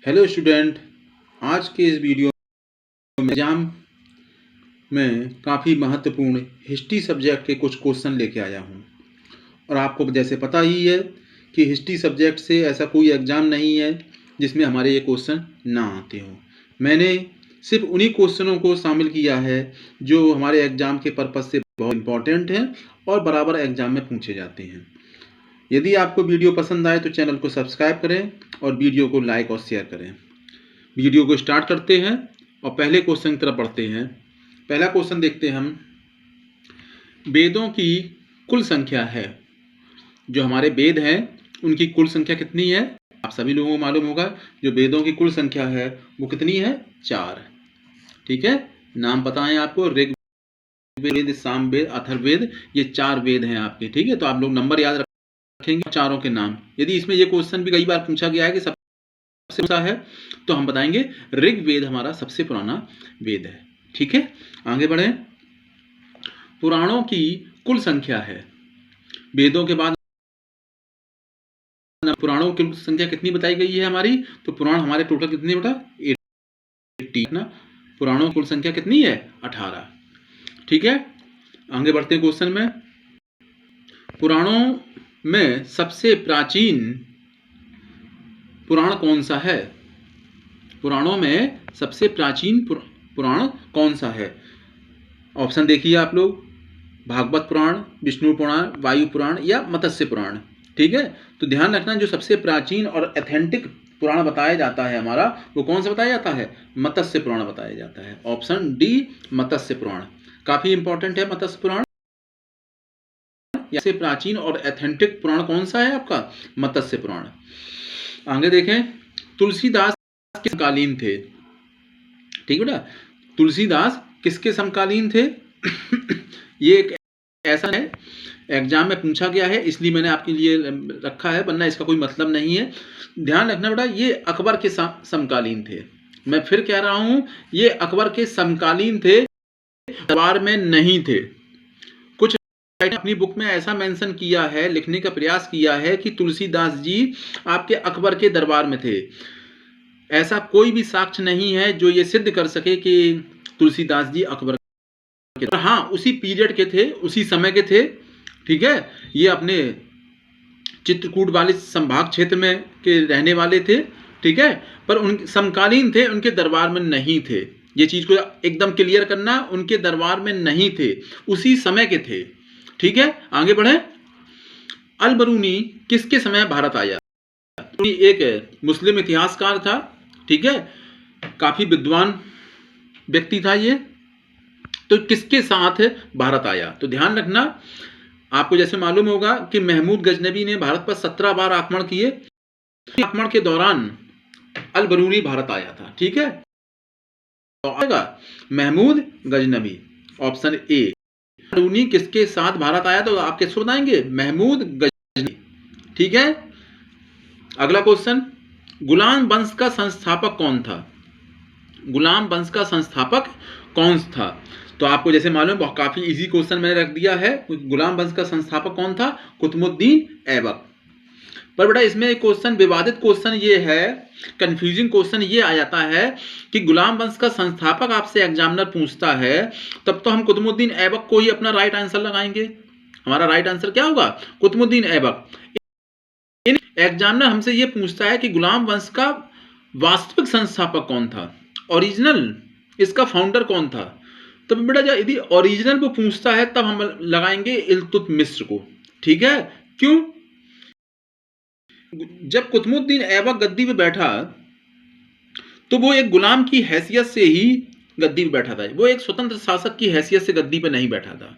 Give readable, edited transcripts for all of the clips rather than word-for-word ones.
Hello student, आज के इस वीडियो में एग्जाम में काफ़ी महत्वपूर्ण हिस्ट्री सब्जेक्ट के कुछ क्वेश्चन लेके आया हूँ। और आपको जैसे पता ही है कि हिस्ट्री सब्जेक्ट से ऐसा कोई एग्ज़ाम नहीं है जिसमें हमारे ये क्वेश्चन ना आते हों। मैंने सिर्फ उन्हीं क्वेश्चनों को शामिल किया है जो हमारे एग्ज़ाम के पर्पज़ से बहुत इम्पॉर्टेंट हैं और बराबर एग्ज़ाम में पूछे जाते हैं। यदि आपको वीडियो पसंद आए तो चैनल को सब्सक्राइब करें और वीडियो को लाइक और शेयर करें। वीडियो को स्टार्ट करते हैं और पहले क्वेश्चन की तरफ बढ़ते हैं। पहला क्वेश्चन देखते हैं हम। वेदों की कुल संख्या है, जो हमारे वेद हैं उनकी कुल संख्या कितनी है? आप सभी लोगों को मालूम होगा जो वेदों की कुल संख्या है वो कितनी है? 4। ठीक है, नाम पता है आपको, ऋग्वेद, सामवेद, अथर्ववेद, ये 4 वेद हैं आपके। ठीक है, तो आप लोग नंबर याद रखेंगे चारों के नाम। यदि इसमें ये क्वेश्चन भी कई बार पूछा गया है कि सबसे पुराना है तो हम बताएंगे ऋग्वेद हमारा सबसे पुराना वेद है। ठीक है, आगे बढ़े। पुराणों की कुल संख्या है, वेदों के बाद पुराणों की संख्या कितनी बताई गई है हमारी? तो पुराण हमारे टोटल कितने बेटा? 80 ना। पुराणों की कुल संख्या कितनी है? 18। ठीक है, आगे बढ़ते हैं क्वेश्चन में। पुराणों में सबसे प्राचीन पुराण कौन सा है? पुराणों में सबसे प्राचीन पुराण कौन सा है? ऑप्शन देखिए आप लोग, भागवत पुराण, विष्णु पुराण, वायु पुराण या मत्स्य पुराण। ठीक है, तो ध्यान रखना जो सबसे प्राचीन और एथेंटिक पुराण बताया जाता है हमारा, वो कौन सा बताया जाता है? मत्स्य पुराण बताया जाता है। ऑप्शन डी, मत्स्य पुराण। काफी इंपॉर्टेंट है मत्स्य पुराण। सबसे प्राचीन और एथेंटिक पुराण कौन सा है आपका? मत्स्य पुराण। आगे देखें, तुलसीदास किसके समकालीन थे? ठीक है बेटा, तुलसीदास किसके समकालीन थे? ये एक ऐसा है एग्जाम में पूछा गया है, इसलिए मैंने आपके लिए रखा है, वरना इसका कोई मतलब नहीं है। ध्यान रखना बेटा, ये अकबर के समकालीन थे। मैं फिर कह रहा हूं, ये अकबर के समकालीन थे, दरबार में नहीं थे। कुछ अपनी बुक में ऐसा मेंशन किया है, लिखने का प्रयास किया है कि तुलसीदास जी आपके अकबर के दरबार में थे। ऐसा कोई भी साक्ष्य नहीं है जो ये सिद्ध कर सके कि तुलसीदास जी अकबर के, हाँ उसी पीरियड के थे, उसी समय के थे। ठीक है, ये अपने चित्रकूट वाले संभाग क्षेत्र में के रहने वाले थे। ठीक है, पर उन समकालीन थे, उनके दरबार में नहीं थे। ये चीज को एकदम क्लियर करना, उनके दरबार में नहीं थे, उसी समय के थे। ठीक है, आगे बढ़े। अल बरूनी किसके समय भारत आया? एक मुस्लिम इतिहासकार था। ठीक है, काफी विद्वान व्यक्ति था ये। तो किसके साथ भारत आया? तो ध्यान रखना, आपको जैसे मालूम होगा कि महमूद गजनबी ने भारत पर 17 बार आक्रमण किए। आक्रमण के दौरान अल बरूनी भारत आया था। ठीक है, तो आएगा महमूद गजनबी। ऑप्शन ए, बरूनी किसके साथ भारत आया? तो आप किसको बताएंगे? महमूद गजनबी। ठीक है, अगला क्वेश्चन, गुलाम वंश का संस्थापक कौन था? गुलाम वंश का संस्थापक कौन था? तो आपको जैसे मालूम है, काफी इजी क्वेश्चन मैंने रख दिया है। गुलाम वंश का संस्थापक कौन था? कुतुबुद्दीन ऐबक। पर बेटा इसमें एक क्वेश्चन, विवादित क्वेश्चन ये है, कंफ्यूजिंग क्वेश्चन ये आ जाता है कि गुलाम वंश का संस्थापक आपसे एग्जामिनर पूछता है, तब तो हम कुतुबुद्दीन ऐबक को ही अपना राइट आंसर लगाएंगे। हमारा राइट आंसर क्या होगा? कुतुबुद्दीन ऐबक। एग्जामिनर हमसे ये पूछता है कि गुलाम वंश का वास्तविक संस्थापक कौन था, ओरिजिनल, इसका फाउंडर कौन था? तो बेटा यदि ओरिजिनल वो पूछता है तब हम लगाएंगे इल्तुतमिश को। ठीक है, क्यों? जब कुतुबुद्दीन ऐबक गद्दी पे बैठा तो वो एक गुलाम की हैसियत से ही गद्दी पे बैठा था, वो एक स्वतंत्र शासक की हैसियत से गद्दी पे नहीं बैठा था।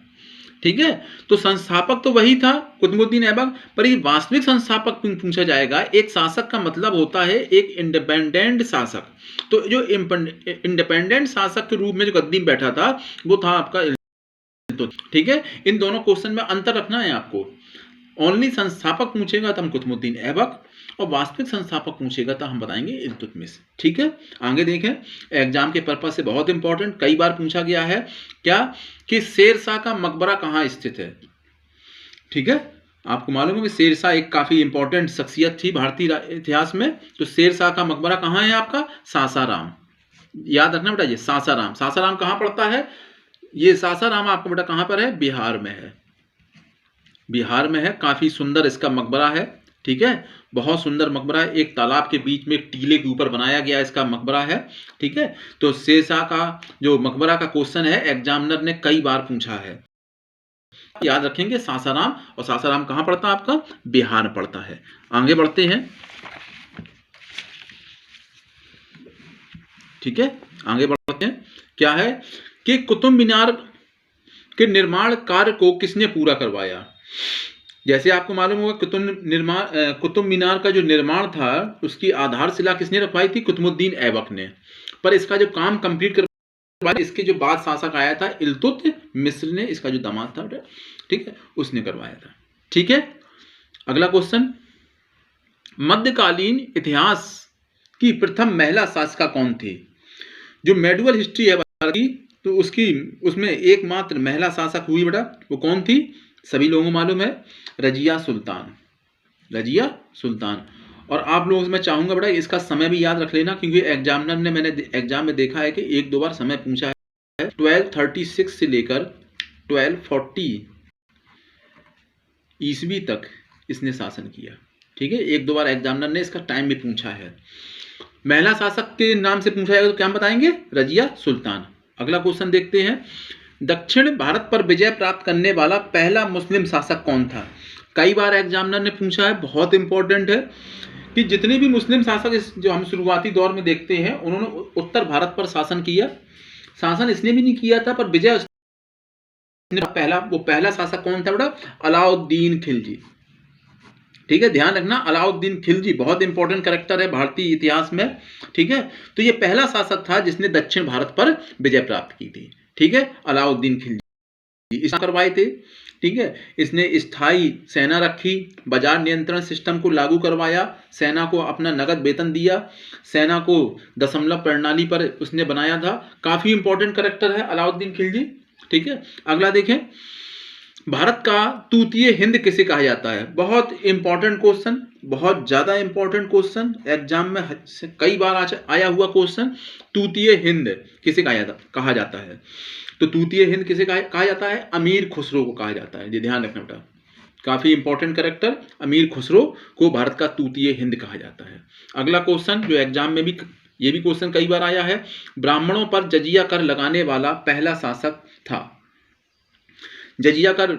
ठीक है, तो संस्थापक तो वही था कुतुबुद्दीन ऐबक, पर ये वास्तविक संस्थापक पूछा जाएगा। एक शासक का मतलब होता है एक इंडिपेंडेंट शासक। तो जो इंडिपेंडेंट शासक के रूप में जो गद्दी में बैठा था वो था आपका इल्तुतमिश। ठीक है, इन दोनों क्वेश्चन में अंतर रखना है आपको। ओनली संस्थापक पूछेगा तो हम कुतुबुद्दीन ऐबक, और वास्तविक संस्थापक पूछेगा तो हम बताएंगे इल्तुतमिश। ठीक है, आगे देखें, एग्जाम के पर्पज से बहुत इंपॉर्टेंट, कई बार पूछा गया है क्या कि शेर शाह का मकबरा कहाँ स्थित है? ठीक है, आपको मालूम है कि शेरशाह एक काफी इंपॉर्टेंट शख्सियत थी भारतीय इतिहास में। तो शेरशाह का मकबरा कहाँ है आपका? सासाराम। याद रखना बेटा, ये सासाराम। सासाराम कहाँ पड़ता है? ये सासाराम आपको बेटा कहाँ पर है? बिहार में है। बिहार में है। काफी सुंदर इसका मकबरा है। ठीक है, बहुत सुंदर मकबरा है। एक तालाब के बीच में एक टीले के ऊपर बनाया गया इसका मकबरा है। ठीक है, तो शेरशाह का जो मकबरा का क्वेश्चन है एग्जामिनर ने कई बार पूछा है। याद रखेंगे सासाराम। और सासाराम कहां पड़ता है आपका? बिहार पड़ता है। आगे बढ़ते हैं। ठीक है, आगे बढ़ते हैं। क्या है कि कुतुब मीनार के निर्माण कार्य को किसने पूरा करवाया? जैसे आपको मालूम होगा कुतुब मीनार का जो निर्माण था उसकी आधारशिला किसने रखवाई थी? कुतुबुद्दीन ऐबक ने। पर इसका जो काम कंप्लीट कर इसके जो बाद शासक आया था इल्तुतमिश ने, इसका जो दामाद था, ठीक है, उसने करवाया था। ठीक है, अगला क्वेश्चन, मध्यकालीन इतिहास की प्रथम महिला शासिका कौन थी? जो मेडुअल हिस्ट्री है भारत की, तो उसमें एकमात्र महिला शासक हुई बेटा, वो कौन थी? सभी लोगों को मालूम है, रजिया सुल्तान। रजिया सुल्तान। और आप लोगों से मैं चाहूंगा बेटा इसका समय भी याद रख लेना, क्योंकि एग्जामिनर ने, मैंने एग्जाम में देखा है कि एक दो बार समय पूछा है। 1236 से लेकर 1240 ईस्वी तक इसने शासन किया। ठीक है, एक दो बार एग्जामिनर ने इसका टाइम भी पूछा है। महिला शासक के नाम से पूछा जाएगा तो क्या बताएंगे? रजिया सुल्तान। अगला क्वेश्चन देखते हैं, दक्षिण भारत पर विजय प्राप्त करने वाला पहला मुस्लिम शासक कौन था? कई बार एग्जामिनर ने पूछा है, बहुत इंपॉर्टेंट है कि जितने भी मुस्लिम शासक जो हम शुरुआती दौर में देखते हैं उन्होंने उत्तर भारत पर शासन किया। शासन इसने भी नहीं किया था, पर विजय पहला शासक कौन था बेटा? अलाउद्दीन खिलजी। ठीक है, ध्यान रखना, अलाउद्दीन खिलजी बहुत इंपॉर्टेंट कैरेक्टर है भारतीय इतिहास में। ठीक है, तो ये पहला शासक था जिसने दक्षिण भारत पर विजय प्राप्त की थी। ठीक है, अलाउद्दीन खिलजी इसने करवाए थे। ठीक है, इसने स्थायी सेना रखी, बाजार नियंत्रण सिस्टम को लागू करवाया, सेना को अपना नगद वेतन दिया, सेना को दशमलव प्रणाली पर उसने बनाया था। काफी इंपॉर्टेंट कैरेक्टर है अलाउद्दीन खिलजी। ठीक है, अगला देखें, भारत का तूतीय हिंद किसे कहा जाता है? बहुत इंपॉर्टेंट क्वेश्चन, बहुत ज्यादा इंपॉर्टेंट क्वेश्चन, एग्जाम में कई बार आया हुआ क्वेश्चन। तूतीय हिंद किसे कहा जाता है? तो तूतीय हिंद किसे कहा जाता है? अमीर खुसरो को कहा जाता है। ये ध्यान रखना बेटा, काफी इंपॉर्टेंट कैरेक्टर, अमीर खुसरो को भारत का तूतीय हिंद कहा जाता है। अगला क्वेश्चन जो एग्जाम में भी, ये भी क्वेश्चन कई बार आया है, ब्राह्मणों पर जजिया कर लगाने वाला पहला शासक था। जजिया कर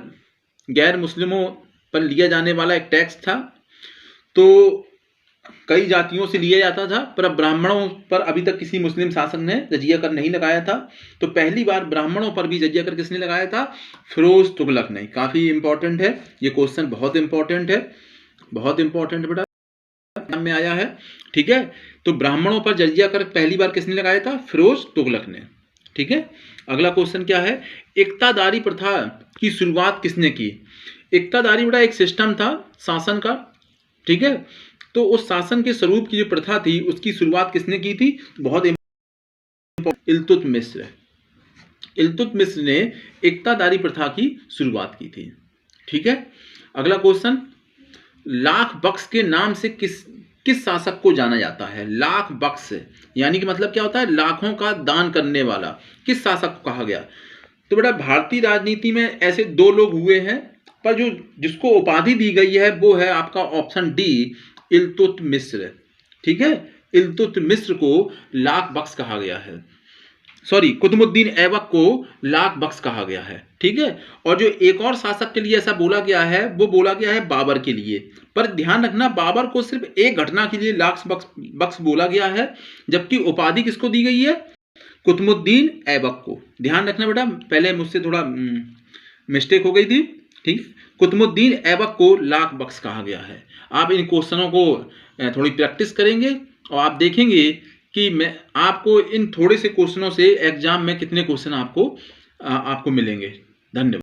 गैर मुस्लिमों पर लिया जाने वाला एक टैक्स था, तो कई जातियों से लिया जाता था, पर अब ब्राह्मणों पर अभी तक किसी मुस्लिम शासक ने जजिया कर नहीं लगाया था। तो पहली बार ब्राह्मणों पर भी जजिया कर किसने लगाया था? फिरोज तुगलक ने। काफी इंपॉर्टेंट है ये क्वेश्चन, बहुत इंपॉर्टेंट है, बहुत इंपॉर्टेंट बेटा, में आया है। ठीक है, तो ब्राह्मणों पर जजिया कर पहली बार किसने लगाया था? फिरोज तुगलक ने। ठीक है, अगला क्वेश्चन क्या है, इक्तादारी प्रथा की शुरुआत किसने की? इक्तादारी बेटा एक सिस्टम था शासन का। ठीक है, तो उस शासन के स्वरूप की जो प्रथा थी उसकी शुरुआत किसने की थी? बहुत इल्तुतमिश। इल्तुतमिश ने इक्तादारी प्रथा की शुरुआत की थी। ठीक है, अगला क्वेश्चन, लाख बख्श के नाम से किस शासक को जाना जाता है? लाख बख्श यानी कि मतलब क्या होता है? लाखों का दान करने वाला। किस शासक को कहा गया? तो बेटा भारतीय राजनीति में ऐसे दो लोग हुए हैं, पर जिसको उपाधि दी गई है वो है आपका ऑप्शन डी, इल्तुतमिश। ठीक है, इल्तुतमिश को लाख बख्श कहा गया है, सॉरी, कुतुबुद्दीन ऐबक को लाख बख्श कहा गया है। ठीक है, और जो एक और शासक के लिए ऐसा बोला गया है वो बोला गया है बाबर के लिए। पर ध्यान रखना, बाबर को सिर्फ एक घटना के लिए लाख बख्श बोला गया है, जबकि उपाधि किसको दी गई है? कुतुबुद्दीन ऐबक को। ध्यान रखना बेटा, पहले मुझसे थोड़ा मिस्टेक हो गई थी। ठीक, कुतुबुद्दीन ऐबक को लाख बख्श कहा गया है। आप इन क्वेश्चनों को थोड़ी प्रैक्टिस करेंगे और आप देखेंगे कि मैं आपको इन थोड़े से क्वेश्चनों से एग्जाम में कितने क्वेश्चन आपको मिलेंगे। धन्यवाद।